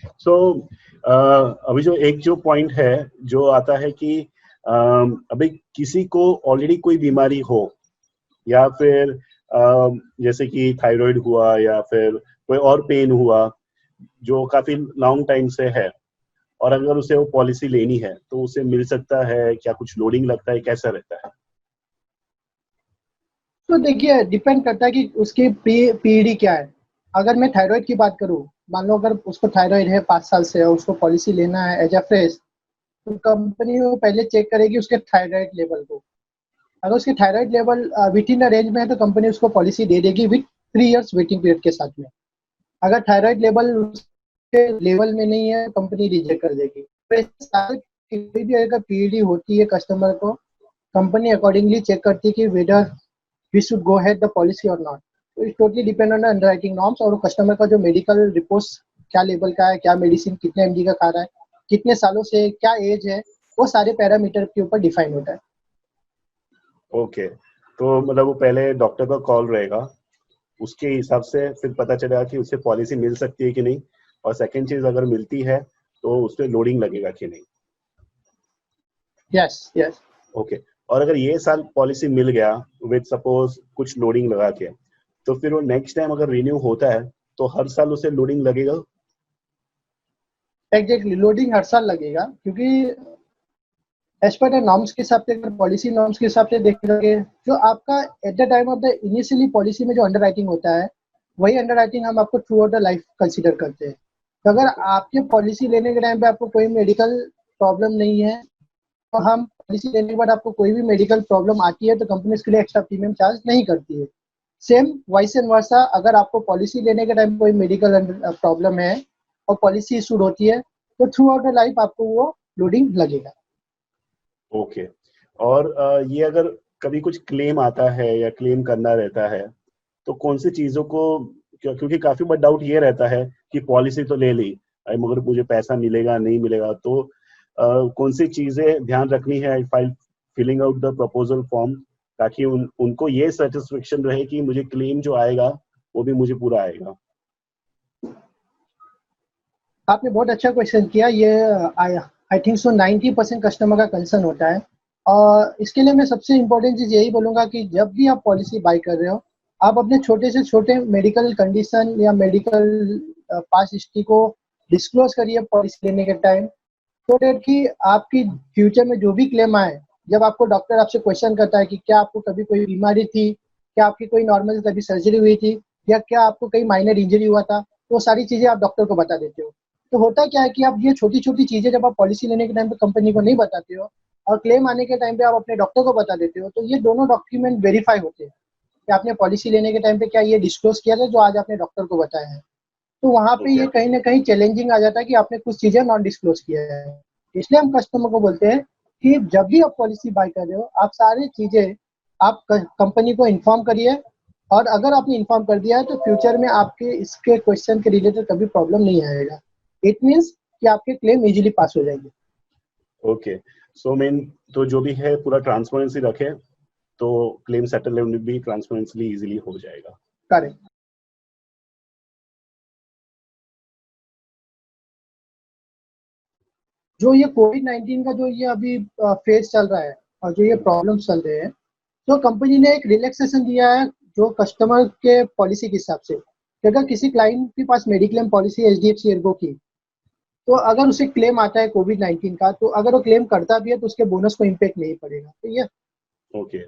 सो अभी जो पॉइंट है जो आता है कि अभी किसी को ऑलरेडी कोई बीमारी हो या फिर जैसे कि थायराइड हुआ या फिर कोई और पेन हुआ जो काफी लॉन्ग टाइम से है, और अगर उसे वो पॉलिसी लेनी है तो उसे मिल सकता है क्या? कुछ लोडिंग लगता है, कैसा रहता है? तो देखिए, डिपेंड करता है कि उसकी पीईडी क्या है। अगर मैं थायराइड की बात करूँ, मान लो अगर उसको थायराइड है 5 साल से और उसको पॉलिसी लेना है एज अ फ्रेश, तो कंपनी वो पहले चेक करेगी उसके थायराइड लेवल को। अगर उसके thyroid level with in the range में है तो कंपनी उसको पॉलिसी दे देगी विथ 3 इयर्स वेटिंग पीरियड के साथ में। अगर थायराइड लेवल उसके लेवल में नहीं है, कंपनी रिजेक्ट कर देगी। कोई भी अगर पीईडी होती है कस्टमर को, कंपनी अकॉर्डिंगली चेक करती है कि whether we should go head the policy और नॉट। तो it totally depend on the underwriting norms और कस्टमर का जो मेडिकल रिपोर्ट्स क्या लेवल का है, क्या मेडिसिन कितने एमजी का खा रहा है, कितने सालों से, क्या एज है, वो सारे पैरामीटर के ऊपर डिफाइन होता है। ओके, तो मतलब वो पहले डॉक्टर का कॉल रहेगा, उसके हिसाब से फिर पता चलेगा कि उसे पॉलिसी मिल सकती है कि नहीं, और सेकंड चीज अगर मिलती है तो उस पर लोडिंग लगेगा कि नहीं। Yes yes. ओके, और अगर ये साल पॉलिसी मिल गया विद सपोज कुछ लोडिंग लगा के, तो फिर वो नेक्स्ट टाइम अगर रिन्यू होता है तो हर साल उसे लोडिंग लगेगा? एग्जैक्टली, लोडिंग हर साल लगेगा, क्योंकि एज पर द नॉर्म्स के हिसाब से, अगर पॉलिसी नॉर्म्स के हिसाब से देखेंगे, जो आपका at the time of the initially policy में जो अंडरराइटिंग होता है, वही अंडरराइटिंग हम आपको through out the life consider करते हैं। तो अगर आपके पॉलिसी लेने के टाइम पे आपको कोई मेडिकल प्रॉब्लम नहीं है, तो हम पॉलिसी लेने के बाद आपको कोई भी मेडिकल प्रॉब्लम आती है तो कंपनी इसके लिए एक्स्ट्रा प्रीमियम चार्ज नहीं करती है। सेम वाइस एंड वर्सा, अगर आपको पॉलिसी लेने के टाइम कोई मेडिकल प्रॉब्लम है और पॉलिसी इशूड होती है, तो थ्रू आउट द लाइफ आपको वो लोडिंग लगेगा। ओके, और ये अगर कभी कुछ क्लेम आता है या क्लेम करना रहता है तो कौन सी चीजों को, क्योंकि काफी बार डाउट ये रहता है कि पॉलिसी तो ले ली, मगर मुझे पैसा मिलेगा नहीं मिलेगा, तो कौन सी चीजें ध्यान रखनी है file filling out the proposal form, ताकि उनको ये सेटिस्फेक्शन रहे कि मुझे क्लेम जो आएगा वो भी मुझे पूरा आएगा। आपने बहुत अच्छा क्वेश्चन किया। ये आई थिंक सो 90% कस्टमर का कंसर्न होता है। और इसके लिए मैं सबसे इम्पोर्टेंट चीज़ यही बोलूँगा कि जब भी आप पॉलिसी बाय कर रहे हो, आप अपने छोटे से छोटे मेडिकल कंडीशन या मेडिकल पास हिस्ट्री को डिस्क्लोज करिए पॉलिसी लेने के टाइम, तो डेट कि आपकी फ्यूचर में जो भी क्लेम आए, जब आपको डॉक्टर आपसे क्वेश्चन करता है कि क्या आपको कभी कोई बीमारी थी, क्या आपकी कोई नॉर्मल कभी सर्जरी हुई थी, या क्या आपको कहीं माइनर इंजरी हुआ था, तो सारी चीज़ें आप डॉक्टर को बता देते हो। तो होता क्या है कि आप ये छोटी-छोटी चीज़ें जब आप पॉलिसी लेने के टाइम पे कंपनी को नहीं बताते हो और क्लेम आने के टाइम पे आप अपने डॉक्टर को बता देते हो, तो ये दोनों डॉक्यूमेंट वेरीफाई होते हैं कि आपने पॉलिसी लेने के टाइम पे क्या ये डिस्क्लोज़ किया था जो आज आपने डॉक्टर को बताया है। तो वहाँ पे ओके, ये कहीं न कहीं चैलेंजिंग आ जाता है कि आपने कुछ चीज़ें नॉन डिस्क्लोज़ किया है। इसलिए हम कस्टमर को बोलते हैं कि जब भी आप पॉलिसी बाय कर रहे हो, आप सारी चीज़ें आप क कंपनी को इन्फॉर्म करिए, और अगर आपने इन्फॉर्म कर दिया है तो फ्यूचर में आपके इसके क्वेश्चन के रिलेटेड कभी प्रॉब्लम नहीं आएगा। इट मीन्स कि आपके क्लेम ईज़िली पास हो जाएंगे। ओके। सो मेन तो जो भी है पूरा ट्रांसपेरेंसी रखे तो क्लेम सेटलमेंट भी ट्रांसपेरेंटली इजीली हो जाएगा। करेक्ट। जो ये कोविड-19 का जो ये अभी फेज़ चल रहा है और जो ये प्रॉब्लम्स चल रहे हैं, तो कंपनी ने एक रिलैक्सेशन दिया है जो कस्टमर के पॉलिसी के हिसाब से, कि अगर किसी क्लाइंट के पास मेडिक्लेम पॉलिसी है एचडीएफसी एर्गो की, तो अगर उसे क्लेम आता है कोविड-19 का, तो अगर वो क्लेम करता भी है तो उसके बोनस को इम्पैक्ट नहीं पड़ेगा। तो ये ओके।